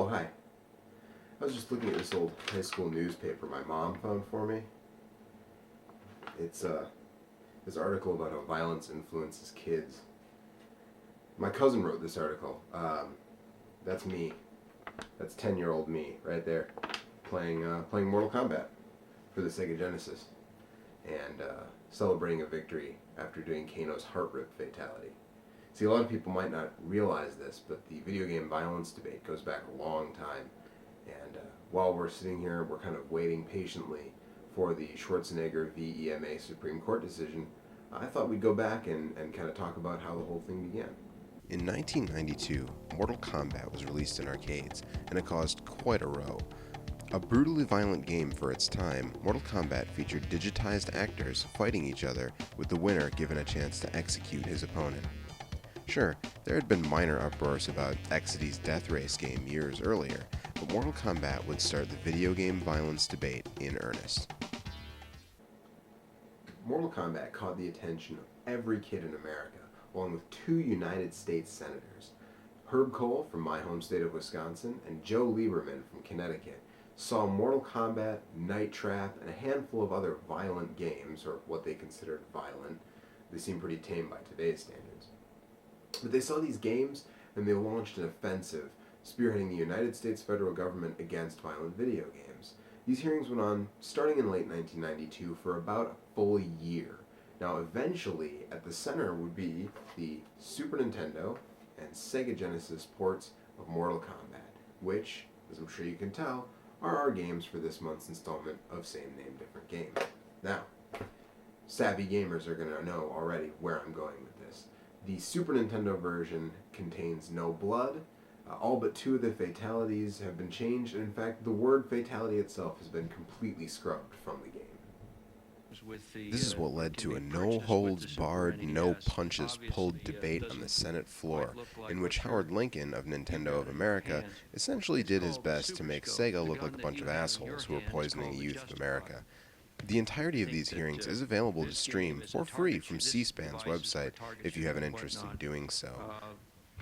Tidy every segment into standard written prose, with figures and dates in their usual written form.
Oh, hi. I was just looking at this old high school newspaper my mom found for me. It's this article about how violence influences kids. My cousin wrote this article. That's me. That's 10-year-old me right there, playing Mortal Kombat for the Sega Genesis, and celebrating a victory after doing Kano's heart rip fatality. See, a lot of people might not realize this, but the video game violence debate goes back a long time. And while we're sitting here, we're kind of waiting patiently for the Schwarzenegger v. EMA Supreme Court decision. I thought we'd go back and kind of talk about how the whole thing began. In 1992, Mortal Kombat was released in arcades, and it caused quite a row. A brutally violent game for its time, Mortal Kombat featured digitized actors fighting each other, with the winner given a chance to execute his opponent. Sure, there had been minor uproars about Exidy's Death Race game years earlier, but Mortal Kombat would start the video game violence debate in earnest. Mortal Kombat caught the attention of every kid in America, along with 2 United States senators. Herb Kohl from my home state of Wisconsin and Joe Lieberman from Connecticut saw Mortal Kombat, Night Trap, and a handful of other violent games, or what they considered violent. They seem pretty tame by today's standards. But they saw these games and they launched an offensive, spearheading the United States federal government against violent video games. These hearings went on starting in late 1992 for about a full year. Now eventually, at the center would be the Super Nintendo and Sega Genesis ports of Mortal Kombat, which, as I'm sure you can tell, are our games for this month's installment of Same Name Different Game. Now, savvy gamers are going to know already where I'm going with this. The Super Nintendo version contains no blood. All but 2 of the fatalities have been changed, and in fact, the word fatality itself has been completely scrubbed from the game. This is what led to a no-holds-barred, no-punches-pulled debate on the Senate floor, in which Howard Lincoln of Nintendo of America essentially did his best to make Sega look like a bunch of assholes who were poisoning the youth of America. The entirety of these hearings is available to stream for free from C-SPAN's website if you have an interest in doing so.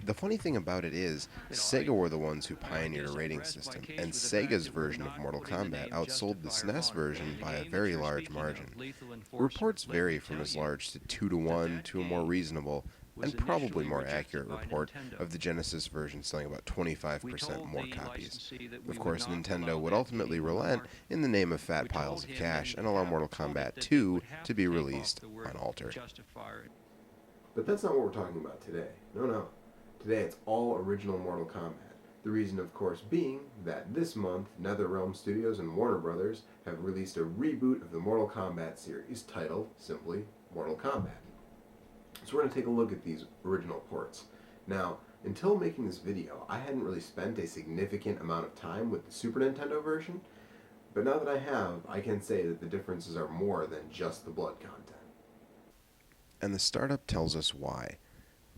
The funny thing about it is, Sega were the ones who pioneered a rating system, and Sega's version of Mortal Kombat outsold the SNES version by a very large margin. Reports vary from as large to 2-to-1 to a more reasonable, and probably more accurate report of the Genesis version selling about 25% more copies. Of course, Nintendo would ultimately relent in the name of fat piles of cash and allow Mortal Kombat 2 to be released unaltered. But that's not what we're talking about today. No. Today it's all original Mortal Kombat. The reason, of course, being that this month, NetherRealm Studios and Warner Brothers have released a reboot of the Mortal Kombat series titled, simply, Mortal Kombat. So we're going to take a look at these original ports. Now, until making this video, I hadn't really spent a significant amount of time with the Super Nintendo version, but now that I have, I can say that the differences are more than just the blood content. And the startup tells us why.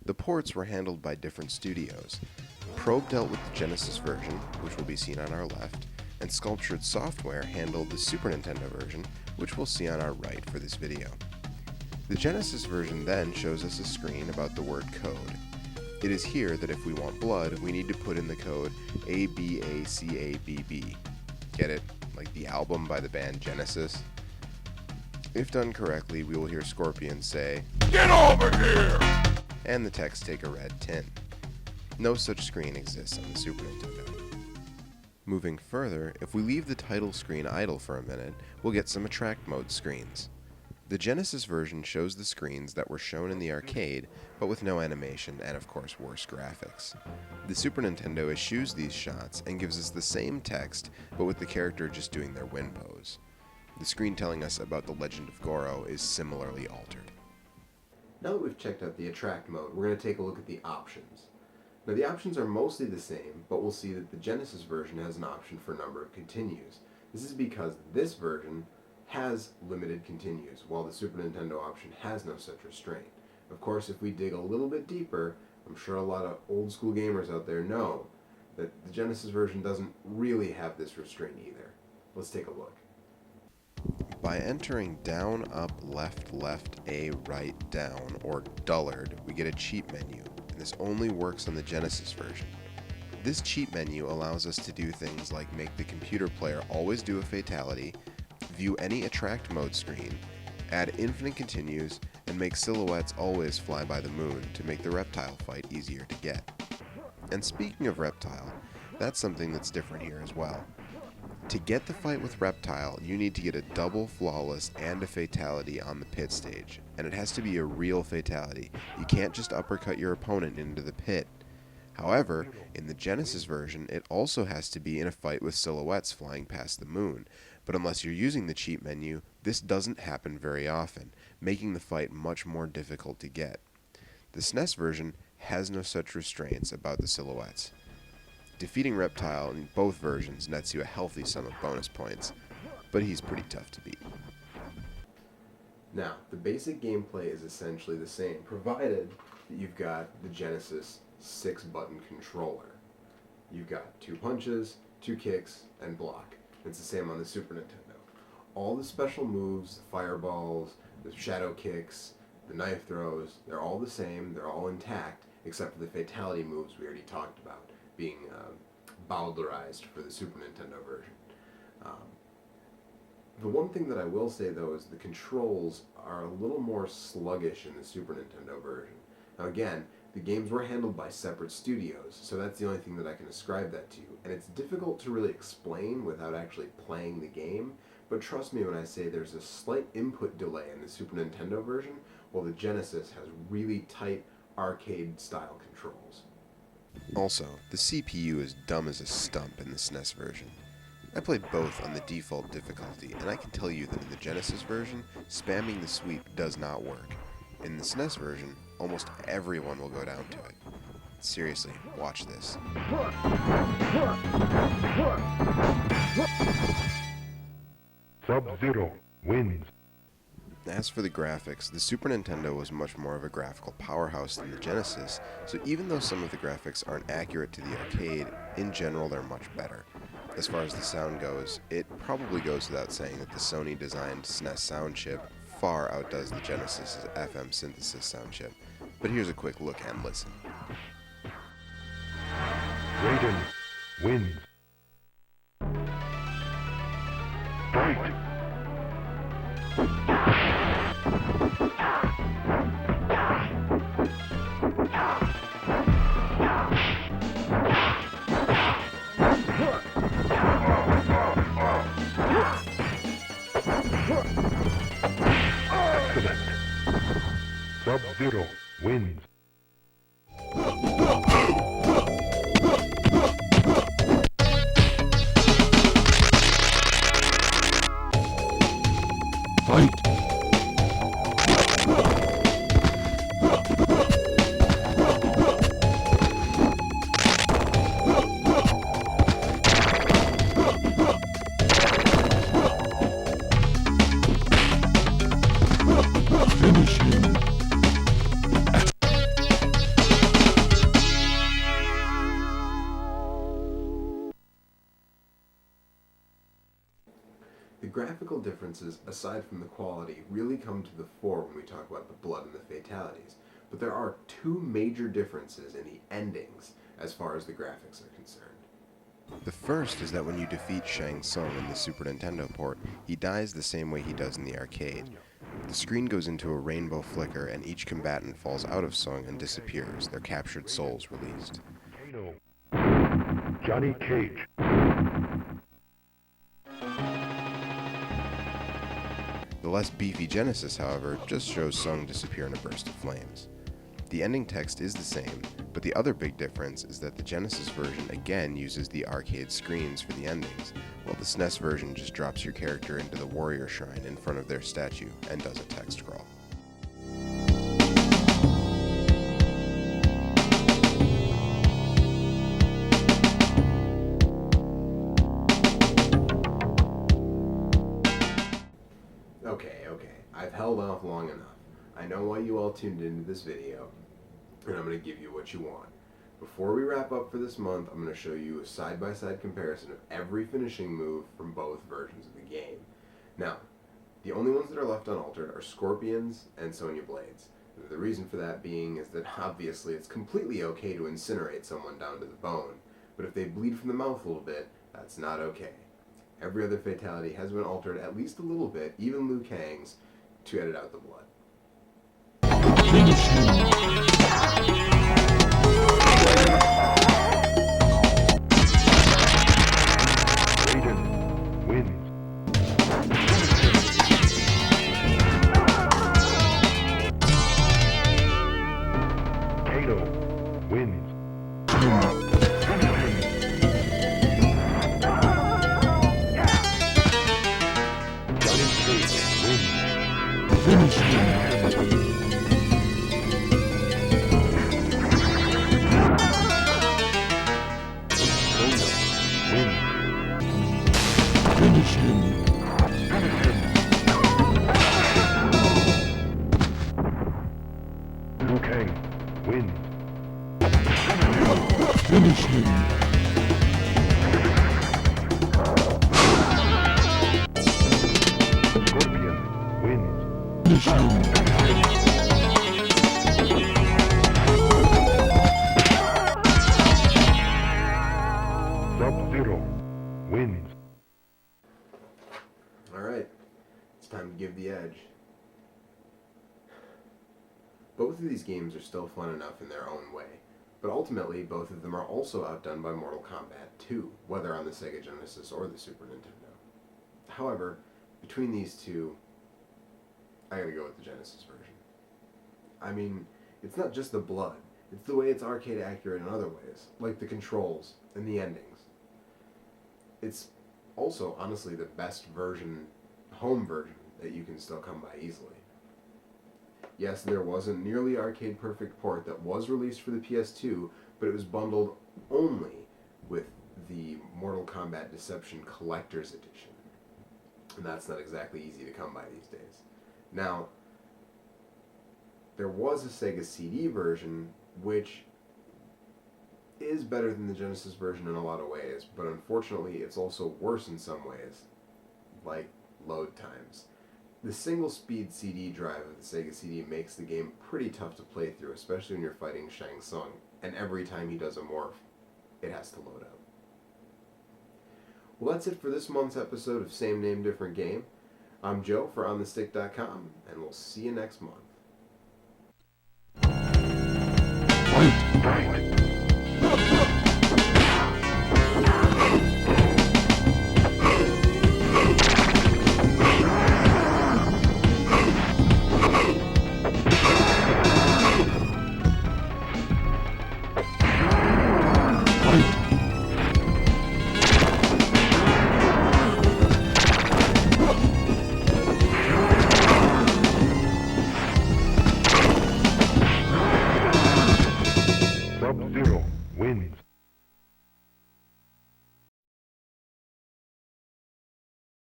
The ports were handled by different studios. Probe dealt with the Genesis version, which will be seen on our left, and Sculptured Software handled the Super Nintendo version, which we'll see on our right for this video. The Genesis version then shows us a screen about the word code. It is here that if we want blood, we need to put in the code ABACABB. Get it? Like the album by the band Genesis? If done correctly, we will hear Scorpion say, "Get over here!" and the text take a red tint. No such screen exists on the Super Nintendo. Moving further, if we leave the title screen idle for a minute, we'll get some attract mode screens. The Genesis version shows the screens that were shown in the arcade, but with no animation and of course worse graphics. The Super Nintendo eschews these shots and gives us the same text, but with the character just doing their win pose. The screen telling us about the Legend of Goro is similarly altered. Now that we've checked out the attract mode, we're going to take a look at the options. Now the options are mostly the same, but we'll see that the Genesis version has an option for number of continues. This is because this version has limited continues, while the Super Nintendo option has no such restraint. Of course, if we dig a little bit deeper, I'm sure a lot of old school gamers out there know that the Genesis version doesn't really have this restraint either. Let's take a look. By entering down, up, left, left, A, right, down, or dullard, we get a cheat menu, and this only works on the Genesis version. This cheat menu allows us to do things like make the computer player always do a fatality, view any attract mode screen, add infinite continues, and make silhouettes always fly by the moon to make the reptile fight easier to get. And speaking of reptile, that's something that's different here as well. To get the fight with reptile, you need to get a double flawless and a fatality on the pit stage, and it has to be a real fatality. You can't just uppercut your opponent into the pit. However, in the Genesis version, it also has to be in a fight with silhouettes flying past the moon, but unless you're using the cheat menu, this doesn't happen very often, making the fight much more difficult to get. The SNES version has no such restraints about the silhouettes. Defeating Reptile in both versions nets you a healthy sum of bonus points, but he's pretty tough to beat. Now, the basic gameplay is essentially the same, provided that you've got the Genesis 6-button controller. You've got 2 punches, 2 kicks, and block. It's the same on the Super Nintendo. All the special moves, the fireballs, the shadow kicks, the knife throws, they're all the same, they're all intact, except for the fatality moves we already talked about, being bowdlerized for the Super Nintendo version. The one thing that I will say, though, is the controls are a little more sluggish in the Super Nintendo version. Now again, the games were handled by separate studios, so that's the only thing that I can ascribe that to. And it's difficult to really explain without actually playing the game, but trust me when I say there's a slight input delay in the Super Nintendo version, while the Genesis has really tight arcade-style controls. Also, the CPU is dumb as a stump in the SNES version. I played both on the default difficulty, and I can tell you that in the Genesis version, spamming the sweep does not work. In the SNES version, almost everyone will go down to it. Seriously, watch this. Sub-Zero wins. As for the graphics, the Super Nintendo was much more of a graphical powerhouse than the Genesis, so even though some of the graphics aren't accurate to the arcade, in general they're much better. As far as the sound goes, it probably goes without saying that the Sony-designed SNES sound chip far outdoes the Genesis' FM synthesis sound chip. But here's a quick look and listen. Raiden wins. Fight! Excellent. Sub-Zero wins. Fight! Finish him. The graphical differences, aside from the quality, really come to the fore when we talk about the blood and the fatalities, but there are 2 major differences in the endings as far as the graphics are concerned. The first is that when you defeat Shang Tsung in the Super Nintendo port, he dies the same way he does in the arcade. The screen goes into a rainbow flicker and each combatant falls out of Tsung and disappears, their captured souls released. Johnny Cage. The less beefy Genesis, however, just shows Tsung disappear in a burst of flames. The ending text is the same, but the other big difference is that the Genesis version again uses the arcade screens for the endings, while the SNES version just drops your character into the warrior shrine in front of their statue and does a text scroll. Okay, I've held off long enough. I know why you all tuned into this video, and I'm going to give you what you want. Before we wrap up for this month, I'm going to show you a side-by-side comparison of every finishing move from both versions of the game. Now, the only ones that are left unaltered are Scorpions and Sonya Blades. The reason for that being is that obviously it's completely okay to incinerate someone down to the bone, but if they bleed from the mouth a little bit, that's not okay. Every other fatality has been altered at least a little bit, even Liu Kang's, to edit out the blood. Finish him. Raiden wins. Kano wins. Johnny Cage wins. Finish him. Finish him. Liu Kang wins. Finish him. Scorpion wins. Finish him. Sub-Zero wins. Alright, it's time to give the edge. Both of these games are still fun enough in their own way, but ultimately both of them are also outdone by Mortal Kombat 2, whether on the Sega Genesis or the Super Nintendo. However, between these two, I gotta go with the Genesis version. I mean, it's not just the blood, it's the way it's arcade accurate in other ways, like the controls and the endings. It's also, honestly, the best version, home version, that you can still come by easily. Yes, there was a nearly arcade-perfect port that was released for the PS2, but it was bundled only with the Mortal Kombat Deception Collector's Edition. And that's not exactly easy to come by these days. Now, there was a Sega CD version, which is better than the Genesis version in a lot of ways, but unfortunately it's also worse in some ways, like load times. The single-speed CD drive of the Sega CD makes the game pretty tough to play through, especially when you're fighting Shang Tsung, and every time he does a morph, it has to load up. Well, that's it for this month's episode of Same Name, Different Game. I'm Joe for OnTheStick.com, and we'll see you next month. Fight!